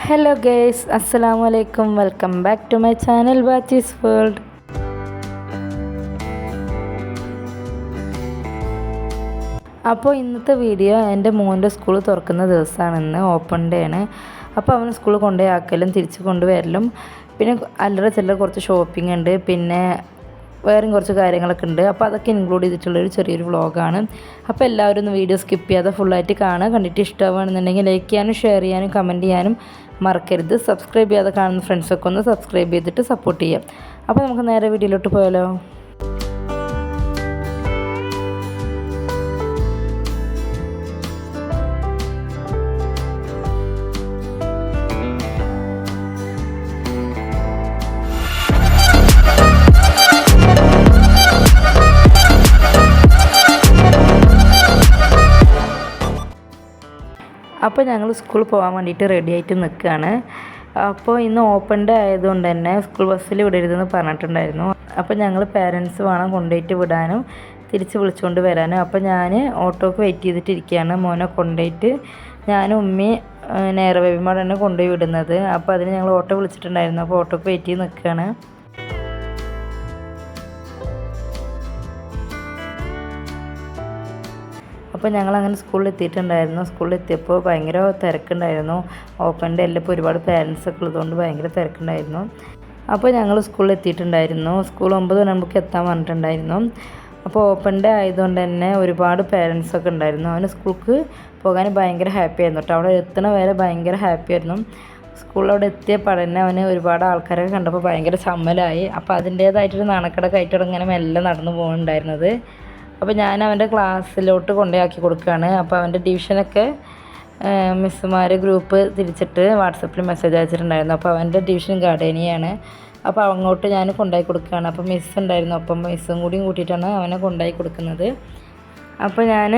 Hello guys, അസ്സലാമു അലൈക്കും. Welcome back to my channel ബാച്ചീസ് വേൾഡ്. അപ്പോൾ ഇന്നത്തെ വീഡിയോ എൻ്റെ മോൻ്റെ സ്കൂൾ തുറക്കുന്ന ദിവസമാണ്. ഇന്ന് ഓപ്പൺ ഡേ ആണ്. അപ്പോൾ അവന് സ്കൂളിൽ കൊണ്ടുപോയി ആക്കലും തിരിച്ച് കൊണ്ടുവരലും പിന്നെ അല്ലറ ചില്ലറ കുറച്ച് ഷോപ്പിംഗ് ഉണ്ട്, പിന്നെ വേറെയും കുറച്ച് കാര്യങ്ങളൊക്കെ ഉണ്ട്. അപ്പോൾ അതൊക്കെ ഇൻക്ലൂഡ് ചെയ്തിട്ടുള്ളൊരു ചെറിയൊരു വ്ളോഗാണ്. അപ്പോൾ എല്ലാവരും ഒന്ന് വീഡിയോ സ്കിപ്പ് ചെയ്യാതെ ഫുള്ളായിട്ട് കാണുക. കണ്ടിട്ട് ഇഷ്ടമാണെന്നുണ്ടെങ്കിൽ ലൈക്ക് ചെയ്യാനും ഷെയർ ചെയ്യാനും കമൻറ്റ് ചെയ്യാനും മറക്കരുത്. സബ്സ്ക്രൈബ് ചെയ്യാതെ കാണുന്ന ഫ്രണ്ട്സൊക്കെ ഒന്ന് സബ്സ്ക്രൈബ് ചെയ്തിട്ട് സപ്പോർട്ട് ചെയ്യാം. അപ്പോൾ നമുക്ക് നേരെ വീഡിയോയിലോട്ട് പോയാലോ. അപ്പോൾ ഞങ്ങൾ സ്കൂളിൽ പോകാൻ വേണ്ടിയിട്ട് റെഡി ആയിട്ട് നിൽക്കുകയാണ്. അപ്പോൾ ഇന്ന് ഓപ്പൺ ഡേ ആയതുകൊണ്ട് തന്നെ സ്കൂൾ ബസ്സിൽ വിടരുതെന്ന് പറഞ്ഞിട്ടുണ്ടായിരുന്നു. അപ്പോൾ ഞങ്ങൾ പേരൻസ് വേണം കൊണ്ടുപോയിട്ട് വിടാനും തിരിച്ച് വിളിച്ചുകൊണ്ട് വരാനും. അപ്പോൾ ഞാൻ ഓട്ടോക്ക് വെയിറ്റ് ചെയ്തിട്ടിരിക്കുകയാണ്. മോനെ കൊണ്ടുപോയിട്ട് ഞാനും ഉമ്മയും നേരെ ബേബിമാർ തന്നെ കൊണ്ടുപോയി വിടുന്നത്. അപ്പോൾ അതിന് ഞങ്ങൾ ഓട്ടോ വിളിച്ചിട്ടുണ്ടായിരുന്നു. അപ്പോൾ ഓട്ടോക്ക് വെയിറ്റ് ചെയ്ത് നിൽക്കുകയാണ്. അപ്പോൾ ഞങ്ങളങ്ങനെ സ്കൂളിൽ എത്തിയിട്ടുണ്ടായിരുന്നു. സ്കൂളിൽ എത്തിയപ്പോൾ ഭയങ്കര തിരക്കുണ്ടായിരുന്നു. ഓപ്പൺ ഡേ എല്ലാം ഇപ്പോൾ ഒരുപാട് പേരൻസൊക്കെ ഉള്ളതുകൊണ്ട് ഭയങ്കര തിരക്കുണ്ടായിരുന്നു. അപ്പോൾ ഞങ്ങൾ സ്കൂളിൽ എത്തിയിട്ടുണ്ടായിരുന്നു. സ്കൂൾ 9 മണിക്ക് എത്താൻ പറഞ്ഞിട്ടുണ്ടായിരുന്നു. അപ്പോൾ ഓപ്പൺ ഡേ ആയതുകൊണ്ട് തന്നെ ഒരുപാട് പേരൻസൊക്കെ ഉണ്ടായിരുന്നു. അവന് സ്കൂൾക്ക് പോകാൻ ഭയങ്കര ഹാപ്പി ആയിരുന്നു കേട്ടോ. അവിടെ എത്തണ വരെ ഭയങ്കര ഹാപ്പി ആയിരുന്നു. സ്കൂളിലവിടെ എത്തിയ പഠനം അവന് ഒരുപാട് ആൾക്കാരൊക്കെ കണ്ടപ്പോൾ ഭയങ്കര ചമ്മലായി. അപ്പോൾ അതിൻ്റേതായിട്ടൊരു നാണക്കടൊക്കെ ആയിട്ടവിടെ ഇങ്ങനെ മെല്ലെ നടന്നു പോകുന്നുണ്ടായിരുന്നത്. അപ്പോൾ ഞാൻ അവൻ്റെ ക്ലാസ്സിലോട്ട് കൊണ്ടുപോയി കൊടുക്കുകയാണ്. അപ്പോൾ അവൻ്റെ ഡിവിഷനൊക്കെ മിസ്സുമാർ ഗ്രൂപ്പ് തിരിച്ചിട്ട് വാട്സപ്പിൽ മെസ്സേജ് അയച്ചിട്ടുണ്ടായിരുന്നു. അപ്പോൾ അവൻ്റെ ഡിവിഷൻ ഗാർഡേനിയാണ്. അപ്പോൾ അങ്ങോട്ട് ഞാൻ കൊണ്ടുപോയി കൊടുക്കുകയാണ്. അപ്പോൾ മിസ്സ് ഉണ്ടായിരുന്നു, അപ്പം മിസ്സും കൂടിയും കൂട്ടിയിട്ടാണ് അവനെ കൊണ്ടുപോയി കൊടുക്കുന്നത്. അപ്പോൾ ഞാൻ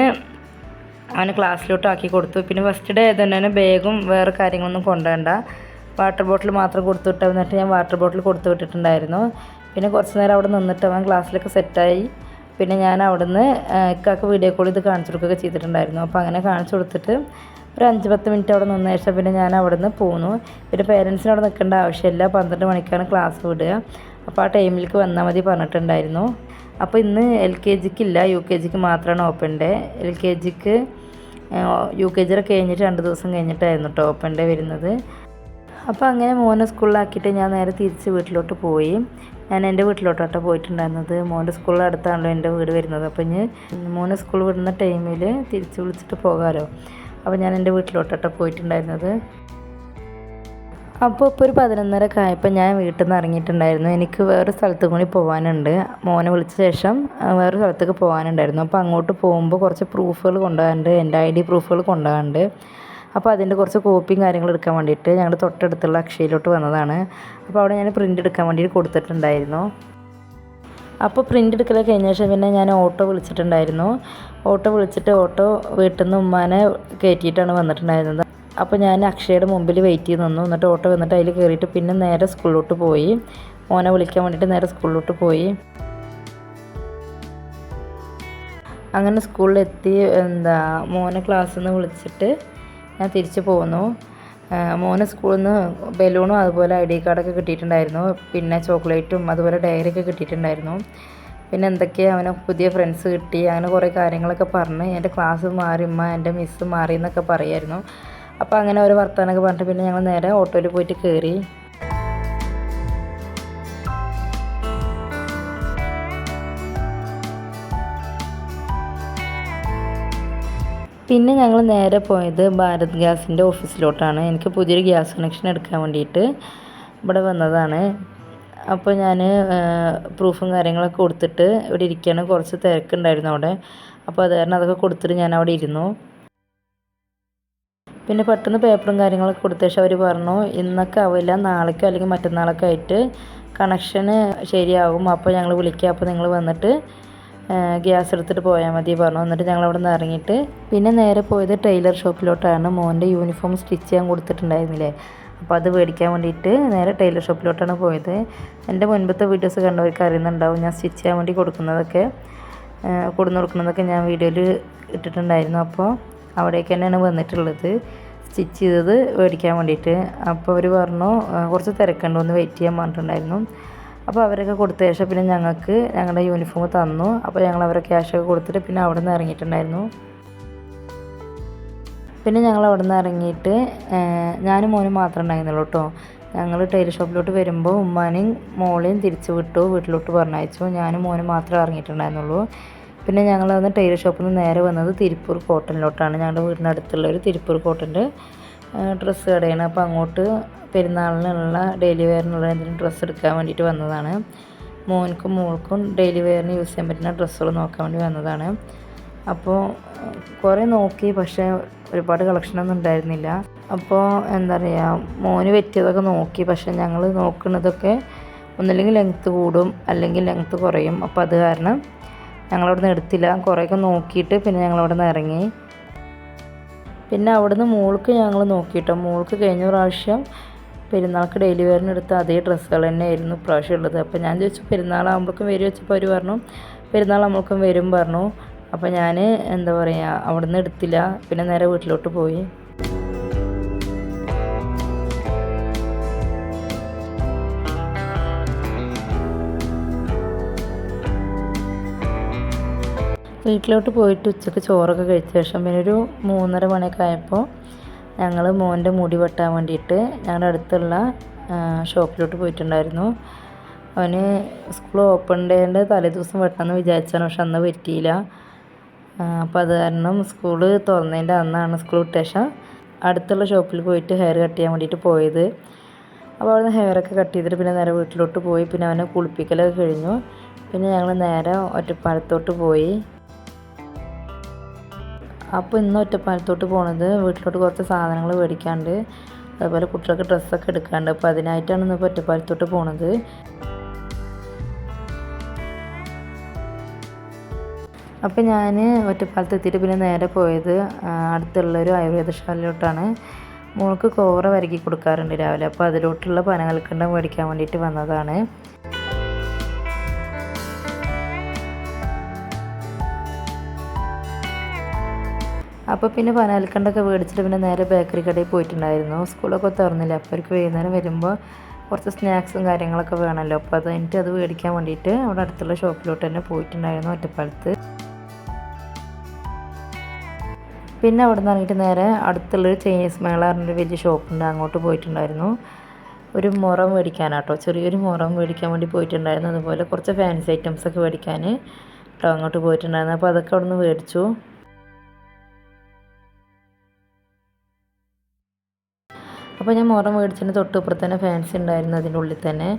അവനെ ക്ലാസ്സിലോട്ട് ആക്കി കൊടുത്തു. പിന്നെ ഫസ്റ്റ് ഡേ ആയതുകൊണ്ട് തന്നെ ബാഗും വേറെ കാര്യങ്ങളൊന്നും കൊണ്ടുപോകണ്ട, വാട്ടർ ബോട്ടിൽ മാത്രം കൊടുത്തു വിട്ട് എന്നിട്ട് ഞാൻ വാട്ടർ ബോട്ടിൽ കൊടുത്തു വിട്ടിട്ടുണ്ടായിരുന്നു. പിന്നെ കുറച്ച് നേരം അവിടെ നിന്നിട്ട് അവൻ ക്ലാസ്സിലൊക്കെ സെറ്റായി. പിന്നെ ഞാൻ അവിടുന്ന് ഇക്കാക്ക് വീഡിയോ കോൾ ഇത് കാണിച്ചു കൊടുക്കുകയൊക്കെ ചെയ്തിട്ടുണ്ടായിരുന്നു. അപ്പോൾ അങ്ങനെ കാണിച്ചു കൊടുത്തിട്ട് ഒരു 5-10 മിനിറ്റ് അവിടെ നിന്ന ശേഷം പിന്നെ ഞാൻ അവിടുന്ന് പോന്നു. പിന്നെ പേരൻസിന് അവിടെ നിൽക്കേണ്ട ആവശ്യമില്ല, 12 മണിക്കാണ് ക്ലാസ് വിടുക. അപ്പോൾ ആ ടൈമിലേക്ക് വന്നാൽ മതി പറഞ്ഞിട്ടുണ്ടായിരുന്നു. അപ്പോൾ ഇന്ന് LKGക്കില്ല, UKGക്ക് മാത്രമാണ് ഓപ്പൺ ഡേ. LKGക്ക് UKG കഴിഞ്ഞിട്ട് 2 ദിവസം കഴിഞ്ഞിട്ടായിരുന്നു കേട്ടോ ഓപ്പൺ ഡേ വരുന്നത്. അപ്പോൾ അങ്ങനെ മോനെ സ്കൂളിലാക്കിയിട്ട് ഞാൻ നേരെ തിരിച്ച് വീട്ടിലോട്ട് പോയി. ഞാൻ എൻ്റെ വീട്ടിലോട്ടാട്ടോ പോയിട്ടുണ്ടായിരുന്നത്. മോൻ്റെ സ്കൂളിൽ അടുത്താണല്ലോ എൻ്റെ വീട് വരുന്നത്. അപ്പോൾ ഞാൻ മോനെ സ്കൂൾ വിടുന്ന ടൈമിൽ തിരിച്ച് വിളിച്ചിട്ട് പോകാമല്ലോ. അപ്പോൾ ഞാൻ എൻ്റെ വീട്ടിലോട്ടാട്ടോ പോയിട്ടുണ്ടായിരുന്നത്. അപ്പോൾ ഇപ്പോൾ ഒരു 11:30 ആയപ്പോൾ ഞാൻ വീട്ടിൽ നിന്ന് ഇറങ്ങിയിട്ടുണ്ടായിരുന്നു. എനിക്ക് വേറെ സ്ഥലത്ത് കൂടി പോകാനുണ്ട്. മോനെ വിളിച്ച ശേഷം വേറെ സ്ഥലത്തേക്ക് പോകാനുണ്ടായിരുന്നു. അപ്പോൾ അങ്ങോട്ട് പോകുമ്പോൾ കുറച്ച് പ്രൂഫുകൾ കൊണ്ടുപോകാനുണ്ട്, എൻ്റെ ID പ്രൂഫുകൾ കൊണ്ടുപോകാനുണ്ട്. അപ്പോൾ അതിൻ്റെ കുറച്ച് കോപ്പിയും കാര്യങ്ങളും എടുക്കാൻ വേണ്ടിയിട്ട് ഞങ്ങൾ തൊട്ടടുത്തുള്ള അക്ഷയയിലോട്ട് വന്നതാണ്. അപ്പോൾ അവിടെ ഞാൻ പ്രിൻ്റ് എടുക്കാൻ വേണ്ടിയിട്ട് കൊടുത്തിട്ടുണ്ടായിരുന്നു. അപ്പോൾ പ്രിൻ്റ് എടുക്കലൊക്കെ കഴിഞ്ഞ ശേഷം പിന്നെ ഞാൻ ഓട്ടോ വിളിച്ചിട്ടുണ്ടായിരുന്നു. ഓട്ടോ വിളിച്ചിട്ട് ഓട്ടോ വീട്ടിൽ നിന്ന് ഉമ്മാനെ കയറ്റിയിട്ടാണ് വന്നിട്ടുണ്ടായിരുന്നത്. അപ്പോൾ ഞാൻ അക്ഷയയുടെ മുമ്പിൽ വെയിറ്റ് ചെയ്ത് നിന്നു. എന്നിട്ട് ഓട്ടോ വന്നിട്ട് അതിൽ കയറിയിട്ട് പിന്നെ നേരെ സ്കൂളിലോട്ട് പോയി. മോനെ വിളിക്കാൻ വേണ്ടിയിട്ട് നേരെ സ്കൂളിലോട്ട് പോയി. അങ്ങനെ സ്കൂളിലെത്തി മോനെ ക്ലാസ്സിൽ നിന്ന് വിളിച്ചിട്ട് ഞാൻ തിരിച്ച് പോന്നു. മോനെ സ്കൂളിൽ നിന്ന് ബലൂണും അതുപോലെ ID കാർഡൊക്കെ കിട്ടിയിട്ടുണ്ടായിരുന്നു. പിന്നെ ചോക്ലേറ്റും അതുപോലെ ഡയറിയൊക്കെ കിട്ടിയിട്ടുണ്ടായിരുന്നു. പിന്നെ എന്തൊക്കെയാണ് അവന് പുതിയ ഫ്രണ്ട്സ് കിട്ടി, അങ്ങനെ കുറേ കാര്യങ്ങളൊക്കെ പറഞ്ഞ് എൻ്റെ ക്ലാസ് മാറി, എൻ്റെ മിസ്സ് മാറി എന്നൊക്കെ പറയുമായിരുന്നു. അപ്പോൾ അങ്ങനെ ഒരു വർത്തമാനമൊക്കെ പറഞ്ഞിട്ട് പിന്നെ ഞങ്ങൾ നേരെ ഓട്ടോയിൽ പോയിട്ട് കയറി. പിന്നെ ഞങ്ങൾ നേരെ പോയത് ഭാരത് ഗ്യാസിൻ്റെ ഓഫീസിലോട്ടാണ്. എനിക്ക് പുതിയൊരു ഗ്യാസ് കണക്ഷൻ എടുക്കാൻ വേണ്ടിയിട്ട് ഇവിടെ വന്നതാണ്. അപ്പോൾ ഞാൻ പ്രൂഫും കാര്യങ്ങളൊക്കെ കൊടുത്തിട്ട് ഇവിടെ ഇരിക്കുകയാണ്. കുറച്ച് തിരക്കുണ്ടായിരുന്നു അവിടെ. അപ്പോൾ അത് കാരണം അതൊക്കെ കൊടുത്തിട്ട് ഞാൻ അവിടെ ഇരുന്നു. പിന്നെ പെട്ടെന്ന് പേപ്പറും കാര്യങ്ങളൊക്കെ കൊടുത്ത ശേഷം അവർ പറഞ്ഞു ഇന്നൊക്കെ ആവില്ല, നാളേക്കോ അല്ലെങ്കിൽ മറ്റന്നാളൊക്കെ ആയിട്ട് കണക്ഷന് ശരിയാകും, അപ്പോൾ ഞങ്ങൾ വിളിക്കാം, അപ്പോൾ നിങ്ങൾ വന്നിട്ട് ഗ്യാസ് എടുത്തിട്ട് പോയാൽ മതി പറഞ്ഞു. എന്നിട്ട് ഞങ്ങൾ അവിടെ നിന്ന് ഇറങ്ങിയിട്ട് പിന്നെ നേരെ പോയത് ടൈലർ ഷോപ്പിലോട്ടാണ്. മോൻ്റെ യൂണിഫോം സ്റ്റിച്ച് ചെയ്യാൻ കൊടുത്തിട്ടുണ്ടായിരുന്നില്ലേ, അപ്പോൾ അത് മേടിക്കാൻ വേണ്ടിയിട്ട് നേരെ ടൈലർ ഷോപ്പിലോട്ടാണ് പോയത്. എൻ്റെ മുൻപത്തെ വീഡിയോസ് കണ്ടവർക്ക് അറിയുന്നുണ്ടാവും ഞാൻ സ്റ്റിച്ച് ചെയ്യാൻ വേണ്ടി കൊടുക്കുന്നതൊക്കെ കൊടുക്കുന്നതൊക്കെ ഞാൻ വീഡിയോയിൽ ഇട്ടിട്ടുണ്ടായിരുന്നു. അപ്പോൾ അവിടേക്ക് തന്നെയാണ് വന്നിട്ടുള്ളത്. സ്റ്റിച്ച് ചെയ്തത് മേടിക്കാൻ വേണ്ടിയിട്ട്. അപ്പോൾ അവർ പറഞ്ഞു കുറച്ച് തിരക്കുണ്ട്, ഒന്ന് വെയിറ്റ് ചെയ്യാൻ പറഞ്ഞിട്ടുണ്ടായിരുന്നു. അപ്പോൾ അവരൊക്കെ കൊടുത്ത ശേഷം പിന്നെ ഞങ്ങൾക്ക് ഞങ്ങളുടെ യൂണിഫോം തന്നു. അപ്പോൾ ഞങ്ങൾ അവരെ ക്യാഷൊക്കെ കൊടുത്തിട്ട് പിന്നെ അവിടെ നിന്ന് ഇറങ്ങിയിട്ടുണ്ടായിരുന്നു. പിന്നെ ഞങ്ങൾ അവിടെ നിന്ന് ഇറങ്ങിയിട്ട് ഞാനും മോനും മാത്രമേ ഉണ്ടായിരുന്നുള്ളൂ കേട്ടോ. ഞങ്ങൾ ടൈലർ ഷോപ്പിലോട്ട് വരുമ്പോൾ ഉമ്മാനെയും മോളെയും തിരിച്ചു വിട്ടു, വീട്ടിലോട്ട് പറഞ്ഞയച്ചു. ഞാനും മോനും മാത്രമേ ഇറങ്ങിയിട്ടുണ്ടായിരുന്നുള്ളൂ. പിന്നെ ഞങ്ങൾ അന്ന് ടൈലർ ഷോപ്പിൽ നിന്ന് നേരെ വന്നത് തിരുപ്പൂർ കോട്ടണിലോട്ടാണ്. ഞങ്ങളുടെ വീടിനടുത്തുള്ള ഒരു തിരുപ്പൂർ കോട്ടൻ്റെ ഡ്രസ്സ് കടയാണ്. അപ്പോൾ അങ്ങോട്ട് പെരുന്നാളിനുള്ള ഡെയിലി വെയറിനുള്ള എന്തെങ്കിലും ഡ്രസ്സ് എടുക്കാൻ വേണ്ടിയിട്ട് വന്നതാണ്. മോനും മോൾക്കും ഡെയിലി വെയറിന് യൂസ് ചെയ്യാൻ പറ്റുന്ന ഡ്രസ്സുകൾ നോക്കാൻ വേണ്ടി വന്നതാണ്. അപ്പോൾ കുറേ നോക്കി, പക്ഷേ ഒരുപാട് കളക്ഷനൊന്നും ഉണ്ടായിരുന്നില്ല. അപ്പോൾ എന്താ പറയുക, മോന് പറ്റിയതൊക്കെ നോക്കി. പക്ഷേ ഞങ്ങൾ നോക്കുന്നതൊക്കെ ഒന്നില്ലെങ്കിൽ ലെങ്ത്ത് കൂടും അല്ലെങ്കിൽ ലെങ്ത്ത് കുറയും. അപ്പോൾ അത് കാരണം ഞങ്ങളവിടെ നിന്ന് എടുത്തില്ല. കുറേയൊക്കെ നോക്കിയിട്ട് പിന്നെ ഞങ്ങളവിടെ നിന്ന് ഇറങ്ങി. പിന്നെ അവിടുന്ന് മോൾക്ക് ഞങ്ങൾ നോക്കിയിട്ടോ. മോൾക്ക് കഴിഞ്ഞ പ്രാവശ്യം പെരുന്നാൾക്ക് ഡെയിലി വെയറിന് എടുത്ത അതേ ഡ്രസ്സുകൾ തന്നെയായിരുന്നു ഇപ്രാവശ്യം ഉള്ളത്. അപ്പോൾ ഞാൻ ചോദിച്ചു പെരുന്നാളാകുമ്പോഴേക്കും വരും വെച്ചപ്പോൾ അവർ പറഞ്ഞു പെരുന്നാൾ നമ്മൾക്കും വരും പറഞ്ഞു. അപ്പോൾ ഞാൻ എന്താ പറയുക, അവിടെ നിന്ന് എടുത്തില്ല. പിന്നെ നേരെ വീട്ടിലോട്ട് പോയി. വീട്ടിലോട്ട് പോയിട്ട് ഉച്ചയ്ക്ക് ചോറൊക്കെ കഴിച്ച ശേഷം പിന്നെ ഒരു 3:30 മണിയൊക്കെ ആയപ്പോൾ ഞങ്ങൾ മോൻ്റെ മുടി വെട്ടാൻ വേണ്ടിയിട്ട് ഞങ്ങളുടെ അടുത്തുള്ള ഷോപ്പിലോട്ട് പോയിട്ടുണ്ടായിരുന്നു. അവന് സ്കൂൾ ഓപ്പൺ ഡേൻ്റെ തലേദിവസം വെട്ടണമെന്ന് വിചാരിച്ചാണ്, പക്ഷെ അന്ന് പറ്റിയില്ല. അപ്പോൾ അത് കാരണം സ്കൂൾ തുറന്നതിൻ്റെ അന്നാണ് സ്കൂൾ വിട്ട ശേഷം അടുത്തുള്ള ഷോപ്പിൽ പോയിട്ട് ഹെയർ കട്ട് ചെയ്യാൻ വേണ്ടിയിട്ട് പോയത്. അപ്പോൾ അവിടെ നിന്ന് ഹെയറൊക്കെ കട്ട് ചെയ്തിട്ട് പിന്നെ നേരെ വീട്ടിലോട്ട് പോയി. പിന്നെ അവനെ കുളിപ്പിക്കലൊക്കെ കഴിഞ്ഞു. പിന്നെ ഞങ്ങൾ നേരെ ഒറ്റപ്പാലത്തോട്ട് പോയി. അപ്പോൾ ഇന്ന് ഒറ്റപ്പാലത്തോട്ട് പോണത് വീട്ടിലോട്ട് കുറച്ച് സാധനങ്ങൾ മേടിക്കാണ്ട്, അതുപോലെ കുട്ടികൾക്ക് ഡ്രസ്സൊക്കെ എടുക്കാണ്ട്. അപ്പോൾ അതിനായിട്ടാണ് ഇന്ന് ഒറ്റപ്പാലത്തോട്ട് പോണത്. അപ്പോൾ ഞാൻ ഒറ്റപ്പാലത്ത് എത്തിയിട്ട് പിന്നെ നേരെ പോയത് അടുത്തുള്ളൊരു ആയുർവേദശാലയിലോട്ടാണ്. മോൾക്ക് കോറ വരക്കി കൊടുക്കാറുണ്ട് രാവിലെ. അപ്പോൾ അതിലോട്ടുള്ള പനകൽക്കണ്ടം മേടിക്കാൻ വേണ്ടിയിട്ട് വന്നതാണ്. അപ്പോൾ പിന്നെ പനകൽക്കണ്ടൊക്കെ മേടിച്ചിട്ട് പിന്നെ നേരെ ബേക്കറി കടയിൽ പോയിട്ടുണ്ടായിരുന്നു. സ്കൂളൊക്കെ തുറന്നില്ല. അപ്പോൾ അവർക്ക് വൈകുന്നേരം വരുമ്പോൾ കുറച്ച് സ്നാക്സും കാര്യങ്ങളൊക്കെ വേണമല്ലോ. അപ്പോൾ അത് കഴിഞ്ഞിട്ട് അത് മേടിക്കാൻ വേണ്ടിയിട്ട് അവിടെ അടുത്തുള്ള ഷോപ്പിലോട്ട് തന്നെ പോയിട്ടുണ്ടായിരുന്നു ഒറ്റപ്പാലത്ത്. പിന്നെ അവിടെ നിന്ന് ഇറങ്ങിയിട്ട് നേരെ അടുത്തുള്ളൊരു ചൈനീസ് മേള പറഞ്ഞൊരു വലിയ ഷോപ്പുണ്ട്, അങ്ങോട്ട് പോയിട്ടുണ്ടായിരുന്നു. ഒരു മുറം മേടിക്കാനാട്ടോ, ചെറിയൊരു മുറം മേടിക്കാൻ വേണ്ടി പോയിട്ടുണ്ടായിരുന്നു. അതുപോലെ കുറച്ച് ഫാൻസി ഐറ്റംസൊക്കെ മേടിക്കാൻ കേട്ടോ അങ്ങോട്ട് പോയിട്ടുണ്ടായിരുന്നു. അപ്പോൾ അതൊക്കെ അവിടെ നിന്ന് മേടിച്ചു. അപ്പോൾ ഞാൻ മുറം മേടിച്ചതിന് തൊട്ടിപ്പുറത്ത് തന്നെ ഫാൻസി ഉണ്ടായിരുന്നു അതിൻ്റെ ഉള്ളിൽ തന്നെ.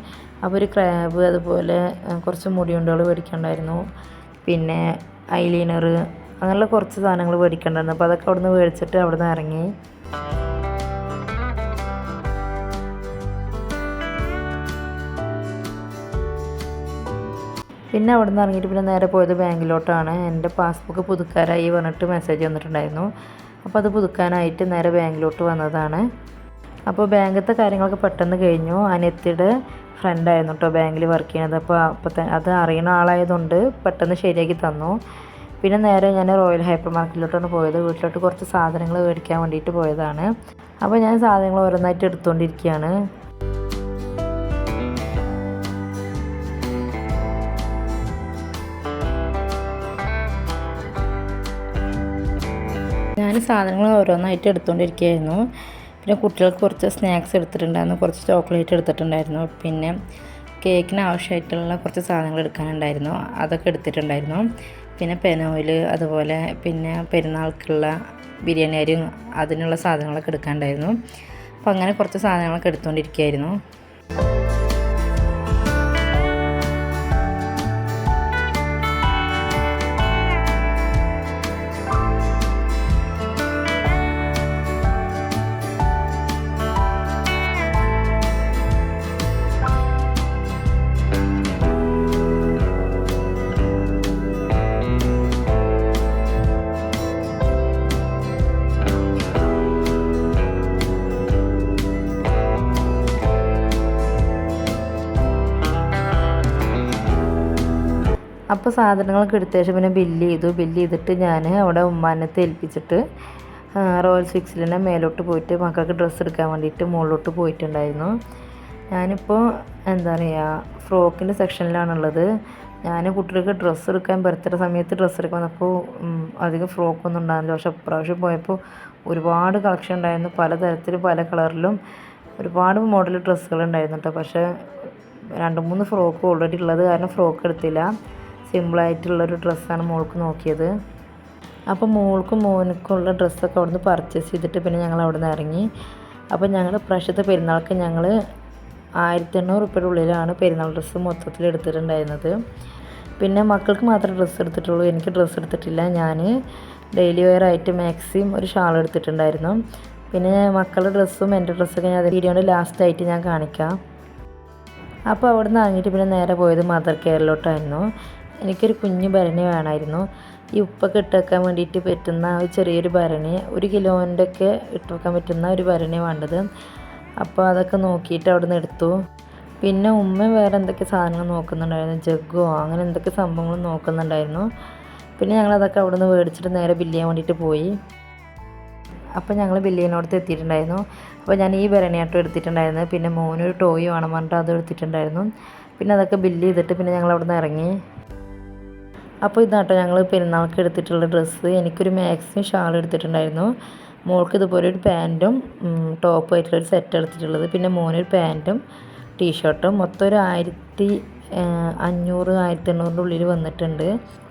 അപ്പോൾ ഒരു ക്രാബ്, അതുപോലെ കുറച്ച് മുടിയുണ്ടകൾ മേടിക്കണ്ടായിരുന്നു. പിന്നെ ഐലൈനർ, അങ്ങനെയുള്ള കുറച്ച് സാധനങ്ങൾ മേടിക്കണ്ടായിരുന്നു. അപ്പോൾ അതൊക്കെ അവിടെ നിന്ന് മേടിച്ചിട്ട് അവിടെ നിന്ന് ഇറങ്ങി. പിന്നെ അവിടെ നിന്ന് ഇറങ്ങിയിട്ട് പിന്നെ നേരെ പോയത് ബാങ്കിലോട്ടാണ്. എൻ്റെ പാസ്ബുക്ക് പുതുക്കാനായി പറഞ്ഞിട്ട് മെസ്സേജ് വന്നിട്ടുണ്ടായിരുന്നു. അപ്പോൾ അത് പുതുക്കാനായിട്ട് നേരെ ബാങ്കിലോട്ട് വന്നതാണ്. അപ്പോൾ ബാങ്കിലത്തെ കാര്യങ്ങളൊക്കെ പെട്ടെന്ന് കഴിഞ്ഞു. അനിയത്തിയുടെ ഫ്രണ്ടായിരുന്നു കേട്ടോ ബാങ്കിൽ വർക്ക് ചെയ്യുന്നത്. അപ്പോൾ അത് അറിയുന്ന ആളായതുകൊണ്ട് പെട്ടെന്ന് ശരിയാക്കി തന്നു. പിന്നെ നേരെ ഞാൻ റോയൽ ഹൈപ്പർ മാർക്കറ്റിലോട്ടാണ് പോയത്. വീട്ടിലോട്ട് കുറച്ച് സാധനങ്ങൾ മേടിക്കാൻ വേണ്ടിയിട്ട് പോയതാണ്. അപ്പോൾ ഞാൻ സാധനങ്ങൾ ഓരോന്നായിട്ട് എടുത്തുകൊണ്ടിരിക്കുകയാണ്. ഞാൻ സാധനങ്ങൾ ഓരോന്നായിട്ട് എടുത്തുകൊണ്ടിരിക്കുകയായിരുന്നു. പിന്നെ കുട്ടികൾക്ക് കുറച്ച് സ്നാക്സ് എടുത്തിട്ടുണ്ടായിരുന്നു, കുറച്ച് ചോക്ലേറ്റ് എടുത്തിട്ടുണ്ടായിരുന്നു. പിന്നെ കേക്കിന് ആവശ്യമായിട്ടുള്ള കുറച്ച് സാധനങ്ങൾ എടുക്കാനുണ്ടായിരുന്നു, അതൊക്കെ എടുത്തിട്ടുണ്ടായിരുന്നു. പിന്നെ പെനോയിൽ, അതുപോലെ പിന്നെ പെരുന്നാൾക്കുള്ള ബിരിയാണി അരി, അതിനുള്ള സാധനങ്ങളൊക്കെ എടുക്കാനുണ്ടായിരുന്നു. അപ്പോൾ അങ്ങനെ കുറച്ച് സാധനങ്ങളൊക്കെ എടുത്തുകൊണ്ടിരിക്കുകയായിരുന്നു. അപ്പോൾ സാധനങ്ങളൊക്കെ എടുത്ത ശേഷം പിന്നെ ബില്ല് ചെയ്തിട്ട് ഞാൻ അവിടെ ഉമ്മാനത്തെ ഏൽപ്പിച്ചിട്ട് റോയൽ സിക്സിൽ തന്നെ മേലോട്ട് പോയിട്ട് മക്കൾക്ക് ഡ്രസ്സ് എടുക്കാൻ വേണ്ടിയിട്ട് മുകളിലോട്ട് പോയിട്ടുണ്ടായിരുന്നു. ഞാനിപ്പോൾ എന്താ പറയുക ഫ്രോക്കിൻ്റെ സെക്ഷനിലാണുള്ളത്. ഞാൻ കുട്ടികൾക്ക് ഡ്രസ്സ് എടുക്കാൻ ബർത്ത്ഡേ സമയത്ത് ഡ്രസ്സ് എടുക്കാൻ വന്നപ്പോൾ അധികം ഫ്രോക്കൊന്നും ഉണ്ടായിരുന്നില്ല. പക്ഷേ ഇപ്രാവശ്യം പോയപ്പോൾ ഒരുപാട് കളക്ഷൻ ഉണ്ടായിരുന്നു. പല തരത്തിലും പല കളറിലും ഒരുപാട് മോഡൽ ഡ്രസ്സുകൾ ഉണ്ടായിരുന്നു കേട്ടോ. പക്ഷേ 2-3 ഫ്രോക്ക് ഓൾറെഡി ഉള്ളത് കാരണം ഫ്രോക്ക് എടുത്തില്ല. സിമ്പിളായിട്ടുള്ളൊരു ഡ്രസ്സാണ് മോൾക്ക് നോക്കിയത്. അപ്പോൾ മോൾക്കും മോനുക്കുള്ള ഡ്രസ്സൊക്കെ അവിടെ നിന്ന് പർച്ചേസ് ചെയ്തിട്ട് പിന്നെ ഞങ്ങൾ അവിടെ നിന്ന് ഇറങ്ങി. അപ്പോൾ ഞങ്ങൾ പ്രാവശ്യത്തെ പെരുന്നാൾക്ക് ഞങ്ങൾ 1800 രൂപയുടെ ഉള്ളിലാണ് പെരുന്നാൾ ഡ്രസ്സ് മൊത്തത്തിൽ എടുത്തിട്ടുണ്ടായിരുന്നത്. പിന്നെ മക്കൾക്ക് മാത്രമേ ഡ്രസ്സ് എടുത്തിട്ടുള്ളൂ, എനിക്ക് ഡ്രസ്സ് എടുത്തിട്ടില്ല. ഞാൻ ഡെയിലി വെയർ ആയിട്ട് മാക്സിയും ഒരു ഷാൾ എടുത്തിട്ടുണ്ടായിരുന്നു. പിന്നെ മക്കളുടെ ഡ്രസ്സും എൻ്റെ ഡ്രസ്സൊക്കെ ഞാൻ വീഡിയോയുടെ ലാസ്റ്റായിട്ട് ഞാൻ കാണിക്കാം. അപ്പോൾ അവിടെ നിന്ന് ഇറങ്ങിയിട്ട് പിന്നെ നേരെ പോയത് മദർ കെയറിലോട്ടായിരുന്നു. എനിക്കൊരു കുഞ്ഞു ഭരണി വേണമായിരുന്നു. ഈ ഉപ്പൊക്കെ ഇട്ട് വെക്കാൻ വേണ്ടിയിട്ട് പറ്റുന്ന ഒരു ചെറിയൊരു ഭരണി, 1 കിലോൻ്റെ ഒക്കെ ഇട്ട് വെക്കാൻ പറ്റുന്ന ഒരു ഭരണി വേണ്ടത്. അപ്പോൾ അതൊക്കെ നോക്കിയിട്ട് അവിടെ നിന്ന് എടുത്തു. പിന്നെ ഉമ്മ വേറെ എന്തൊക്കെ സാധനങ്ങൾ നോക്കുന്നുണ്ടായിരുന്നു, ജഗ്ഗോ അങ്ങനെ എന്തൊക്കെ സംഭവങ്ങളും നോക്കുന്നുണ്ടായിരുന്നു. പിന്നെ ഞങ്ങളതൊക്കെ അവിടെ നിന്ന് മേടിച്ചിട്ട് നേരെ ബില്ല് ചെയ്യാൻ വേണ്ടിയിട്ട് പോയി. അപ്പോൾ ഞങ്ങൾ ബില്ല് ചെയ്യുന്നിടത്ത് എത്തിയിട്ടുണ്ടായിരുന്നു. അപ്പോൾ ഞാൻ ഈ ഭരണിയാട്ടം എടുത്തിട്ടുണ്ടായിരുന്നു. പിന്നെ മോനൊരു ടോയ് വേണം പറഞ്ഞിട്ട് അത് എടുത്തിട്ടുണ്ടായിരുന്നു. പിന്നെ അതൊക്കെ ബില്ല് ചെയ്തിട്ട് പിന്നെ ഞങ്ങൾ അവിടെ നിന്ന് ഇറങ്ങി. അപ്പോൾ ഇതാട്ടോ ഞങ്ങൾ പെരുന്നാൾക്ക് എടുത്തിട്ടുള്ള ഡ്രസ്സ്. എനിക്കൊരു മാക്സിയും ഷാൾ എടുത്തിട്ടുണ്ടായിരുന്നു. മോൾക്ക് ഇതുപോലെ ഒരു പാൻറ്റും ടോപ്പായിട്ടുള്ളൊരു സെറ്റ് എടുത്തിട്ടുള്ളത്. പിന്നെ മോനൊരു പാൻറ്റും ടീഷർട്ടും മൊത്തം ഒരു 1500-1800 ഉള്ളിൽ വന്നിട്ടുണ്ട്.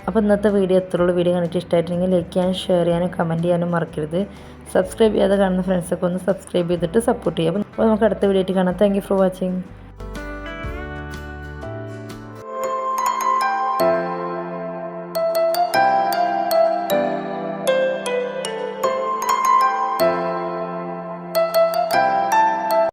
അപ്പോൾ ഇന്നത്തെ വീഡിയോ എത്രയുള്ള വീഡിയോ കണ്ടിട്ട് ഇഷ്ടമായിട്ടുണ്ടെങ്കിൽ ലൈക്ക് ചെയ്യാനും ഷെയർ ചെയ്യാനും കമൻറ്റ് ചെയ്യാനും മറക്കരുത്. സബ്സ്ക്രൈബ് ചെയ്യാതെ കാണുന്ന ഫ്രണ്ട്സൊക്കെ ഒന്ന് സബ്സ്ക്രൈബ് ചെയ്തിട്ട് സപ്പോർട്ട് ചെയ്യുക. അപ്പോൾ നമുക്ക് അടുത്ത വീഡിയോ ആയിട്ട് കാണാം. Thank you for watching.